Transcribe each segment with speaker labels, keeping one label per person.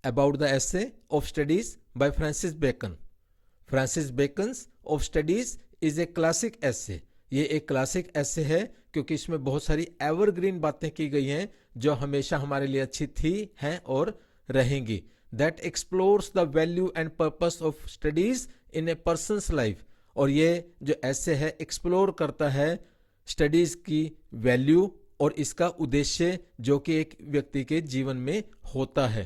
Speaker 1: about the essay of studies by Francis Bacon. Francis Bacon's of studies is a classic essay. ये एक classic ऐसे है क्योंकि इसमें बहुत सारी एवरग्रीन बातें की गई हैं जो हमेशा हमारे लिए अच्छी थी, हैं और रहेंगी. That explores the value and purpose of studies in a person's life. और ये जो ऐसे है एक्सप्लोर करता है स्टडीज की वैल्यू और इसका उद्देश्य जो कि एक व्यक्ति के जीवन में होता है.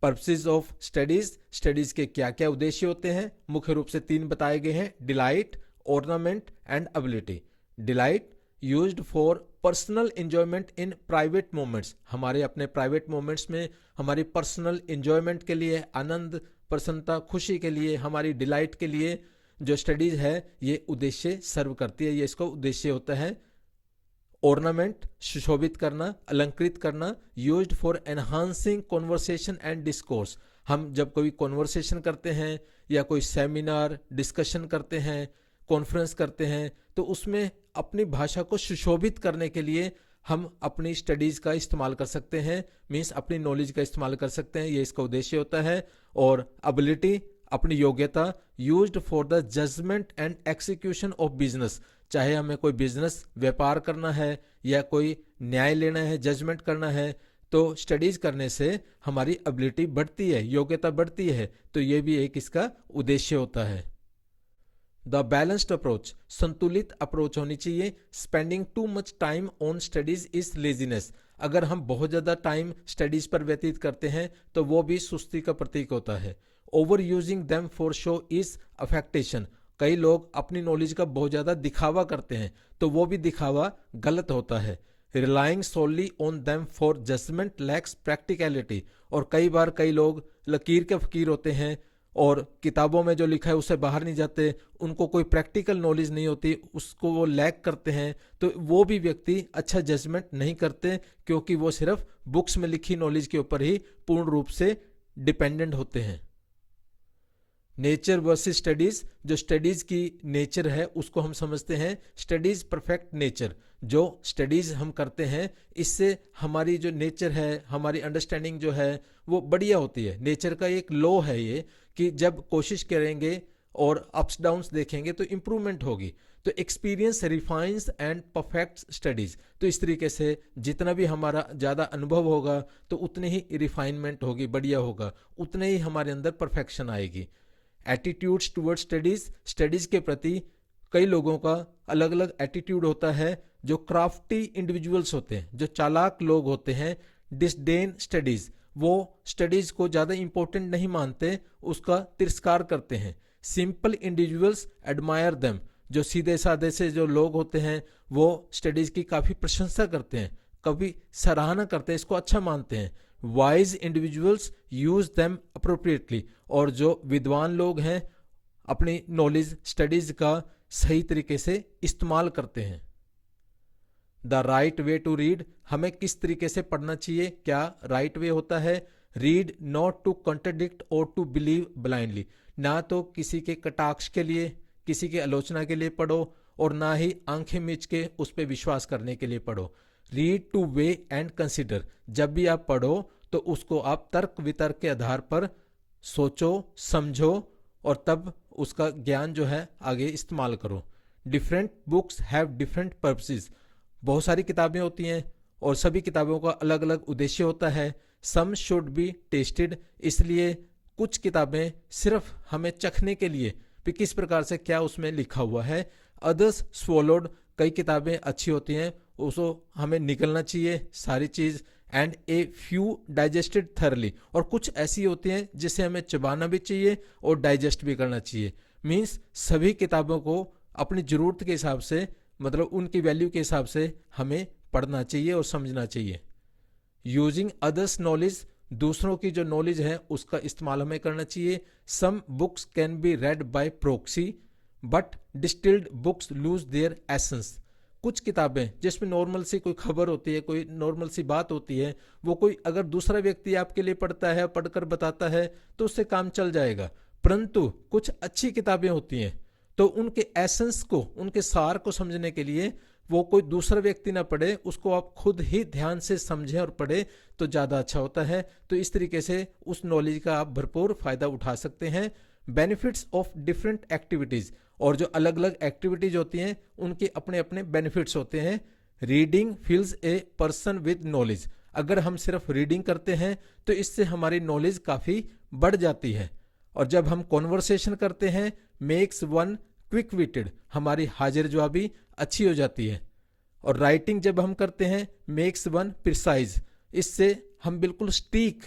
Speaker 1: पर्पसेस ऑफ स्टडीज, स्टडीज के क्या क्या उद्देश्य होते हैं, मुख्य रूप से 3 बताए गए हैं: delight, ornament and ability. Delight used for personal enjoyment in private moments. हमारे अपने प्राइवेट मोमेंट्स में हमारी पर्सनल एंजॉयमेंट के लिए, आनंद, प्रसन्नता, खुशी के लिए, हमारी डिलाइट के लिए जो स्टडीज है ये उद्देश्य सर्व करती है. ये इसका उद्देश्य होता है. ऑर्नामेंट, सुशोभित करना, अलंकृत करना. Used for enhancing conversation and discourse. हम जब कोई कॉन्वर्सेशन करते हैं या कोई सेमिनार डिस्कशन करते हैं, कॉन्फ्रेंस करते हैं, तो उसमें अपनी भाषा को सुशोभित करने के लिए हम अपनी स्टडीज का इस्तेमाल कर सकते हैं. मीन्स अपनी नॉलेज का इस्तेमाल कर सकते हैं. ये इसका उद्देश्य होता है. और एबिलिटी, अपनी योग्यता. Used for the judgement and execution of business. चाहे हमें कोई बिजनेस व्यापार करना है या कोई न्याय लेना है, जजमेंट करना है, तो स्टडीज करने से हमारी एबिलिटी बढ़ती है, योग्यता बढ़ती है. तो ये भी एक इसका उद्देश्य होता है. द बैलेंस्ड अप्रोच, संतुलित अप्रोच होनी चाहिए. Spending too much time on studies is laziness. अगर हम बहुत ज्यादा टाइम स्टडीज पर व्यतीत करते हैं तो वो भी सुस्ती का प्रतीक होता है. Over using them for show is affectation. कई लोग अपनी नॉलेज का बहुत ज्यादा दिखावा करते हैं तो वो भी दिखावा गलत होता है. Relying solely on them for judgement lacks practicality. और कई बार कई लोग लकीर के फकीर होते हैं और किताबों में जो लिखा है उससे बाहर नहीं जाते, उनको कोई प्रैक्टिकल नॉलेज नहीं होती, उसको वो लैक करते हैं. तो वो भी व्यक्ति अच्छा जजमेंट नहीं करते क्योंकि वो सिर्फ बुक्स में लिखी नॉलेज के ऊपर ही पूर्ण रूप से डिपेंडेंट होते हैं. Nature versus studies. जो स्टडीज की नेचर है उसको हम समझते हैं स्टडीज परफेक्ट नेचर. जो स्टडीज हम करते हैं इससे हमारी जो नेचर है, हमारी अंडरस्टैंडिंग जो है वो बढ़िया होती है. नेचर का एक लॉ है ये कि जब कोशिश करेंगे और अप्स डाउन्स देखेंगे तो इंप्रूवमेंट होगी. तो एक्सपीरियंस रिफाइंस एंड परफेक्ट स्टडीज. तो इस तरीके से जितना भी हमारा ज़्यादा अनुभव होगा तो उतनी ही रिफाइनमेंट होगी, बढ़िया होगा, उतने ही हमारे अंदर परफेक्शन आएगी. Attitudes toward studies. स्टडीज के प्रति कई लोगों का अलग अलग एटीट्यूड होता है. जो क्राफ्टी इंडिविजुअल्स होते हैं, जो चालाक लोग होते हैं, डिसडेन स्टडीज. वो स्टडीज को ज्यादा इंपॉर्टेंट नहीं मानते, उसका तिरस्कार करते हैं. Simple individuals admire them. जो सीधे साधे से जो लोग होते हैं वो स्टडीज की काफी प्रशंसा करते हैं, कभी सराहना करते हैं, इसको अच्छा मानते हैं. Wise individuals use them appropriately. और जो विद्वान लोग हैं अपनी नॉलेज स्टडीज का सही तरीके से इस्तेमाल करते हैं. The right way to read. हमें किस तरीके से पढ़ना चाहिए, क्या राइट वे होता है. रीड नॉट टू कॉन्ट्रडिक्ट और टू बिलीव ब्लाइंडली. ना तो किसी के कटाक्ष के लिए, किसी के आलोचना के लिए पढ़ो और ना ही आंखें मीच के उस पर विश्वास करने के लिए पढ़ो. Read two way and consider. जब भी आप पढ़ो तो उसको आप तर्क वितर्क के आधार पर सोचो, समझो और तब उसका ज्ञान जो है आगे इस्तेमाल करो. Different books have different purposes. बहुत सारी किताबें होती हैं और सभी किताबों का अलग अलग उद्देश्य होता है. Sum should be tested. इसलिए कुछ किताबें सिर्फ हमें चखने के लिए भी किस प्रकार से क्या उसमें लिखा हुआ है. Others swallowed. कई किताबें अच्छी होती हैं, उसको हमें निकलना चाहिए सारी चीज. And a few digested thoroughly. और कुछ ऐसी होती हैं जिसे हमें चबाना भी चाहिए और डाइजेस्ट भी करना चाहिए. मीन्स सभी किताबों को अपनी जरूरत के हिसाब से, मतलब उनकी वैल्यू के हिसाब से हमें पढ़ना चाहिए और समझना चाहिए. Using others knowledge. दूसरों की जो नॉलेज है उसका इस्तेमाल हमें करना चाहिए. Some books can be read by proxy but distilled books lose their essence. कुछ किताबें जिसमें नॉर्मल सी कोई खबर होती है, कोई नॉर्मल सी बात होती है, वो कोई अगर दूसरा व्यक्ति आपके लिए पढ़ता है, पढ़कर बताता है तो उससे काम चल जाएगा. परंतु कुछ अच्छी किताबें होती हैं तो उनके एसेंस को, उनके सार को समझने के लिए वो कोई दूसरा व्यक्ति ना पढ़े, उसको आप खुद ही ध्यान से समझें और पढ़े तो ज़्यादा अच्छा होता है। तो इस तरीके से उस नॉलेज का आप भरपूर फायदा उठा सकते हैं। बेनिफिट्स ऑफ डिफरेंट एक्टिविटीज़, और जो अलग अलग एक्टिविटीज होती हैं उनके अपने अपने बेनिफिट्स होते हैं। Reading fills a person with knowledge, अगर हम सिर्फ रीडिंग करते हैं तो इससे हमारी नॉलेज काफ़ी बढ़ जाती है। और जब हम कॉन्वर्सेशन करते हैं, मेक्स वन क्विक विटेड, हमारी हाजिर जवाबी अच्छी हो जाती है। और राइटिंग जब हम करते हैं, मेक्स वन प्रिसाइज, इससे हम बिल्कुल स्टीक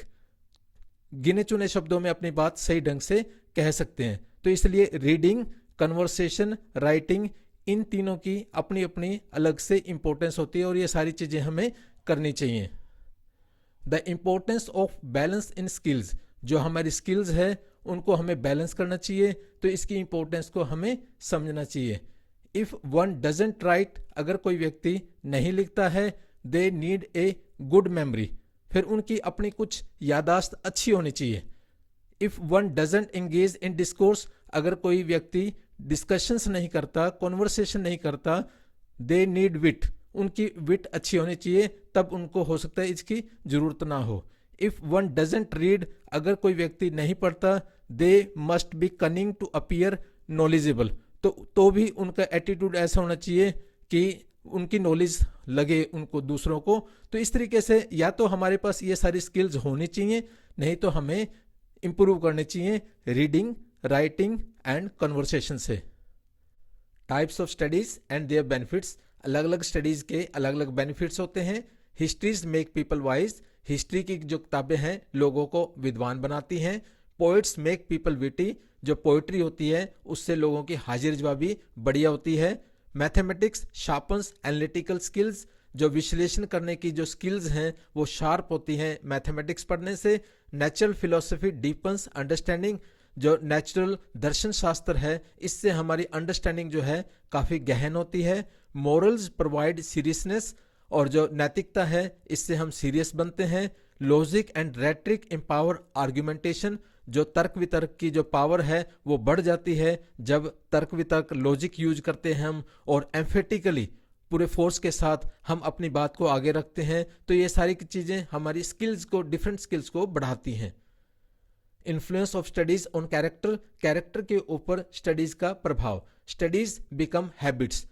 Speaker 1: गिने चुने शब्दों में अपनी बात सही ढंग से कह सकते हैं। तो इसलिए रीडिंग, कन्वर्सेशन, राइटिंग, इन तीनों की अपनी अपनी अलग से इंपॉर्टेंस होती है और ये सारी चीज़ें हमें करनी चाहिए। The importance of balance in skills, जो हमारी स्किल्स है उनको हमें बैलेंस करना चाहिए, तो इसकी इंपॉर्टेंस को हमें समझना चाहिए। इफ़ वन डजंट राइट, अगर कोई व्यक्ति नहीं लिखता है, they need a good memory, फिर उनकी अपनी कुछ यादाश्त अच्छी होनी चाहिए। If one doesn't engage in discourse, अगर कोई व्यक्ति डिस्कशंस नहीं करता, कॉन्वर्सेशन नहीं करता, दे नीड विट, उनकी विट अच्छी होनी चाहिए, तब उनको हो सकता है इसकी जरूरत ना हो। इफ वन डजंट रीड, अगर कोई व्यक्ति नहीं पढ़ता, they must be cunning to appear knowledgeable, तो भी उनका एटीट्यूड ऐसा होना चाहिए कि उनकी नॉलेज लगे उनको दूसरों को। तो इस तरीके से या तो हमारे पास ये सारी स्किल्स होनी चाहिए, नहीं तो हमें इंप्रूव करने चाहिए रीडिंग, राइटिंग एंड कन्वर्सेशन से। Types of studies and their benefits, अलग अलग स्टडीज के अलग अलग बेनिफिट्स होते हैं। Histories make people wise, history की जो किताबें हैं लोगों को विद्वान बनाती हैं। पोइट्स मेक पीपल विटी, जो पोइट्री होती है उससे लोगों की हाजिर जवाबी बढ़िया होती है। मैथमेटिक्स शार्पन्स एनालिटिकल स्किल्स, जो विश्लेषण करने की जो स्किल्स हैं वो शार्प होती हैं मैथमेटिक्स पढ़ने से। नेचुरल फिलोसफी डीपन्स अंडरस्टैंडिंग, जो नेचुरल दर्शन शास्त्र है इससे हमारी अंडरस्टैंडिंग जो है काफ़ी गहन होती है। मोरल्स प्रोवाइड सीरियसनेस, और जो नैतिकता है इससे हम सीरियस बनते हैं। Logic and rhetoric empower argumentation, जो तर्क वितर्क की जो पावर है वो बढ़ जाती है जब तर्क वितर्क लॉजिक यूज करते हैं हम, और एम्फेटिकली पूरे फोर्स के साथ हम अपनी बात को आगे रखते हैं। तो ये सारी चीज़ें हमारी स्किल्स को, डिफरेंट स्किल्स को बढ़ाती हैं। Influence of studies on character, character के ऊपर स्टडीज का प्रभाव। स्टडीज बिकम हैबिट्स,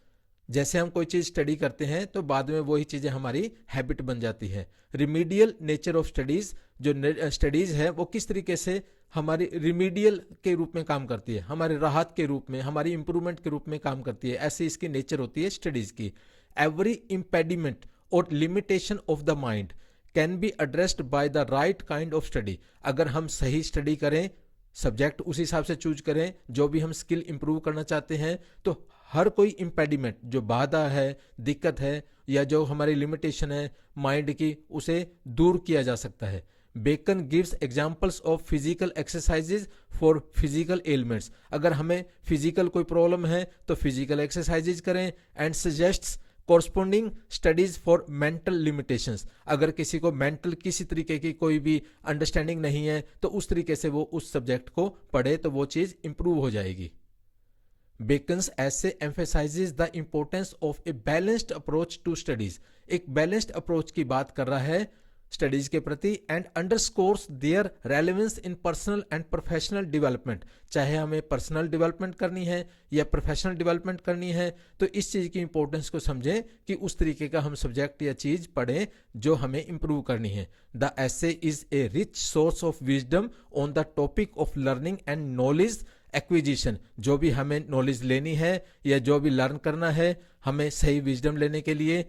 Speaker 1: जैसे हम कोई चीज़ स्टडी करते हैं तो बाद में वही चीज़ें हमारी हैबिट बन जाती है। रिमीडियल नेचर ऑफ स्टडीज, जो स्टडीज है वो किस तरीके से हमारी रिमीडियल के रूप में काम करती है, हमारे राहत के रूप में, हमारी इंप्रूवमेंट के रूप में काम करती है, ऐसी इसकी नेचर होती है स्टडीज की। एवरी इम्पेडिमेंट और limitation of the mind can be addressed by the right kind of study, अगर हम सही स्टडी करें, सब्जेक्ट उस हिसाब से चूज करें, जो भी हम स्किल इंप्रूव करना चाहते हैं, तो हर कोई इम्पेडिमेंट, जो बाधा है, दिक्कत है, या जो हमारी लिमिटेशन है माइंड की, उसे दूर किया जा सकता है। Bacon gives examples of physical exercises for physical elements, अगर हमें फिजिकल कोई प्रॉब्लम है तो फिजिकल एक्सरसाइजेज करें। And suggests corresponding studies for mental limitations, अगर किसी को मेंटल किसी तरीके की कोई भी अंडरस्टैंडिंग नहीं है तो उस तरीके से वो उस सब्जेक्ट को पढ़े तो वो चीज़ इंप्रूव हो जाएगी। Bacon's essay emphasises the importance of a balanced approach to studies, एक बैलेंस्ड अप्रोच की बात कर रहा है स्टडीज के प्रति। And underscores their relevance in personal and professional development, चाहे हमें पर्सनल डेवलपमेंट करनी है या प्रोफेशनल डेवलपमेंट करनी है तो इस चीज़ की इंपॉर्टेंस को समझें कि उस तरीके का हम सब्जेक्ट या चीज़ पढ़ें जो हमें इंप्रूव करनी है। The essay is a rich source of wisdom on the topic of learning and knowledge acquisition, जो भी हमें नॉलेज लेनी है या जो भी लर्न करना है, हमें सही विजडम लेने के लिए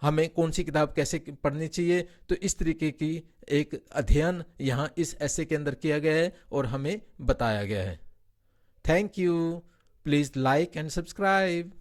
Speaker 1: हमें कौन सी किताब कैसे पढ़नी चाहिए, तो इस तरीके की एक अध्ययन यहाँ इस ऐसे के अंदर किया गया है और हमें बताया गया है। Thank you, please like and subscribe.